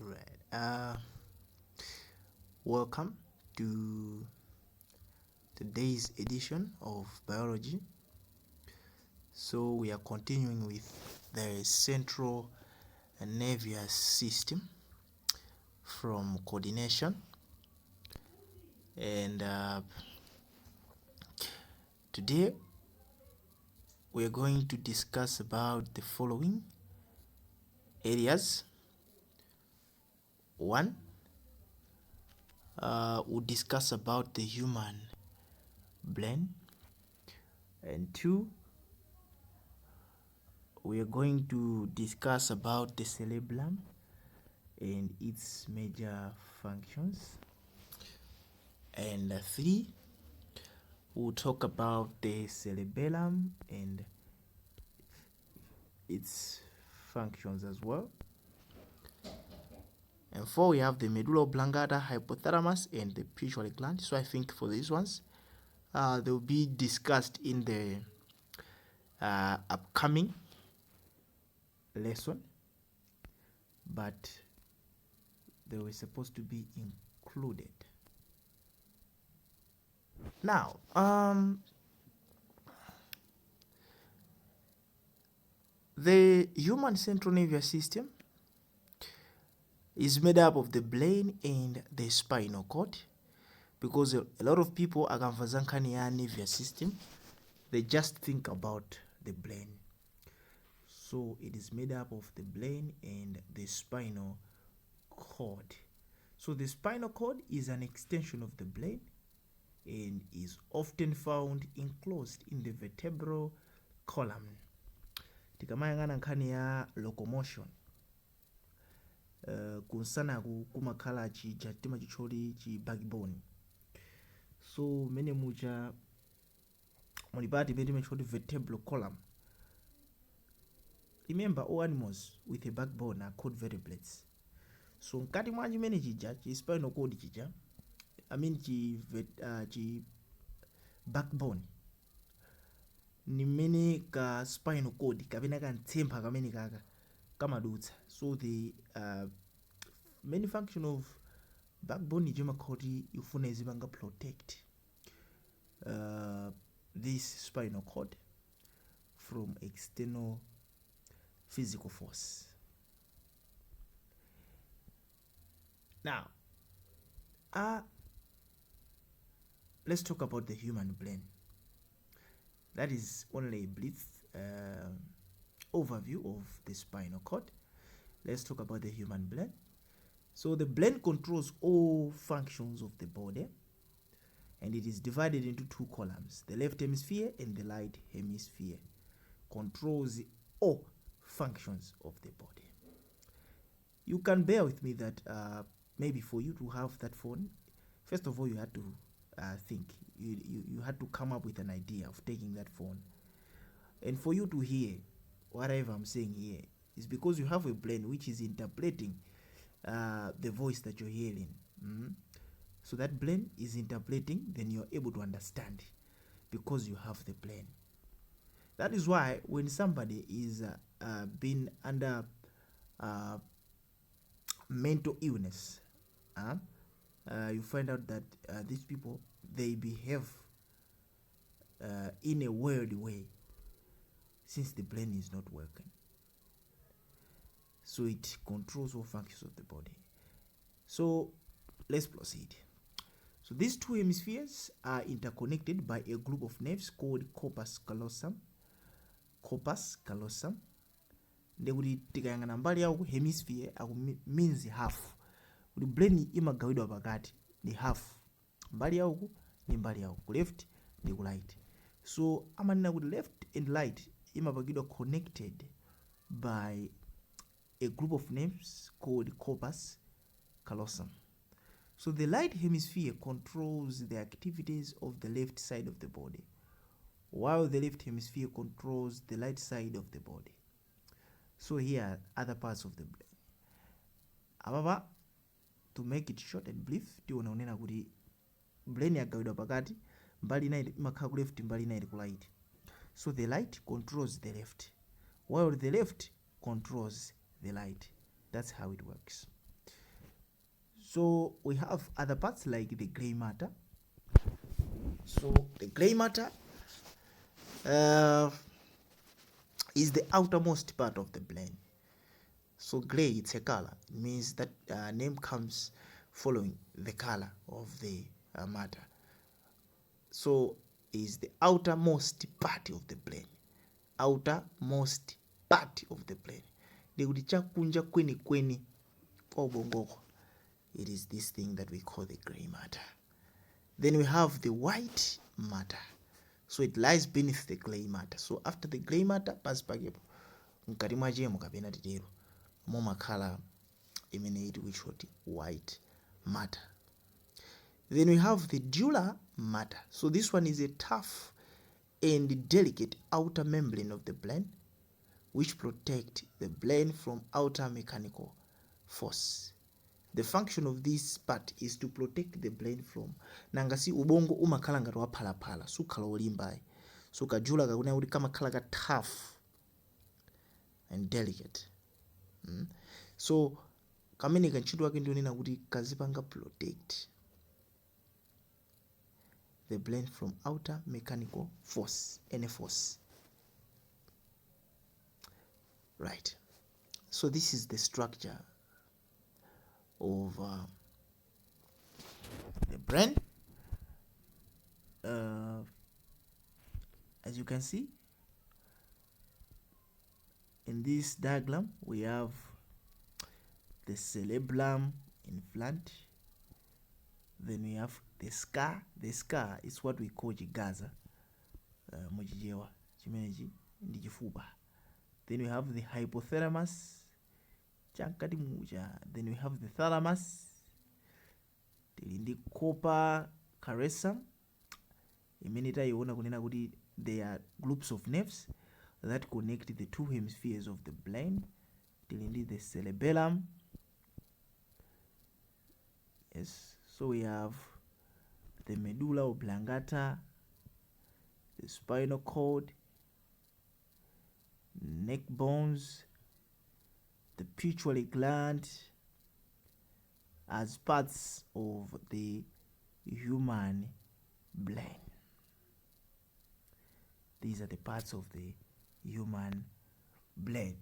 Right. Welcome to today's edition of biology. So we are continuing with the central nervous system from coordination, and today we are going to discuss about the following areas. One, we'll discuss about the human brain, and two, we are going to discuss about the cerebellum and its major functions, and three, we'll talk about the cerebellum and its functions as well. And four, we have the medulla oblongata, hypothalamus, and the pituitary gland. So I think for these ones, they will be discussed in the upcoming lesson, but they were supposed to be included. Now, the human central nervous system is made up of the brain and the spinal cord, because a lot of people akamva za nkhani ya nervous system, they just think about the brain. So it is made up of the brain and the spinal cord. So the spinal cord is an extension of the brain and is often found enclosed in the vertebral column. Tikamayang'ana nkhani ya locomotion, kunsana kumakhala chija timachitcholi chi backbone. So mene muja mulipati peti timachitcholi vertebral column. Remember, all animals with a backbone are called vertebrates. So mkati mwa chimene chija chi spinal cord chija, chi backbone, ni mmene ka spinal cord kapena kantsempha kamene kaka kamadutsa. So the main function of backbone ije makhoti ifuna izipanga protect this spinal cord from external physical force. Now, let's talk about the human brain. That is only a brief overview of the spinal cord. Let's talk about the human brain. So the brain controls all functions of the body, and it is divided into two columns. The left hemisphere and the right hemisphere controls all functions of the body. You can bear with me that maybe for you to have that phone, first of all you had to think. You had to come up with an idea of taking that phone. And for you to hear whatever I'm saying here is because you have a brain which is interpreting the voice that you're hearing. So that brain is interpreting, then you're able to understand because you have the brain. That is why when somebody is being under mental illness, you find out that these people, they behave in a weird way since the brain is not working. So it controls all functions of the body. So let's proceed. So these two hemispheres are interconnected by a group of nerves called corpus callosum. Corpus callosum. Ndekuti tikayang'ana mbali yaku hemisphere means half. Kuti brain imagawidwa pakati ni half. Mbali yaku ni mbali yaku, ku left ni ku right. So amanena kuti left and right imapangidwa connected by a group of nerves called corpus callosum. So the right hemisphere controls the activities of the left side of the body, while the left hemisphere controls the right side of the body. So here are other parts of the brain. However, to make it short and brief, tionaonena kuti brain yagawidwa pakati, mbali inayi imakhala ku left, mbali inayi ku right. So the right controls the left, while the left controls the right. That's how it works. So we have other parts like the gray matter. So the gray matter is the outermost part of the brain. So gray, it's a color. It means that name comes following the color of the matter. So is the outermost part of the brain. Outermost part of the brain. Ndikuti chakunja kweni kweni kwa ubongoko. It is this thing that we call the gray matter. Then we have the white matter. So it lies beneath the gray matter. So after the gray matter, pansi pakepo mkati mwa chemo kapena titero momakhala imene iti kuchoti white matter. Then we have the duller matter. So this one is a tough and delicate outer membrane of the brain which protect the brain from outer mechanical force. The function of this part is to protect the brain from nangasi ubongo umakhala ngati waphalaphala sukhala olimba. So kajula kakuna kuti kamakhala ka tough and delicate. So kamene kantchito wake ndionena kuti kazipanga protect the brain from outer mechanical force, any force. Right. So this is the structure of the brain. As you can see in this diagram, we have the cerebellum in front. Then we have the skull. The skull is what we call chigaza muchichewa chimenechi ndi chifuba. Then we have the hypothalamus chankati muja. Then we have the thalamus, tili ndi corpus callosum imene tayiona kunena kuti they are groups of nerves that connect the two hemispheres of the brain. Tili ndi the cerebellum. Yes, so we have the medulla oblongata, the spinal cord, neck bones, the pituitary gland as parts of the human brain. These are the parts of the human brain.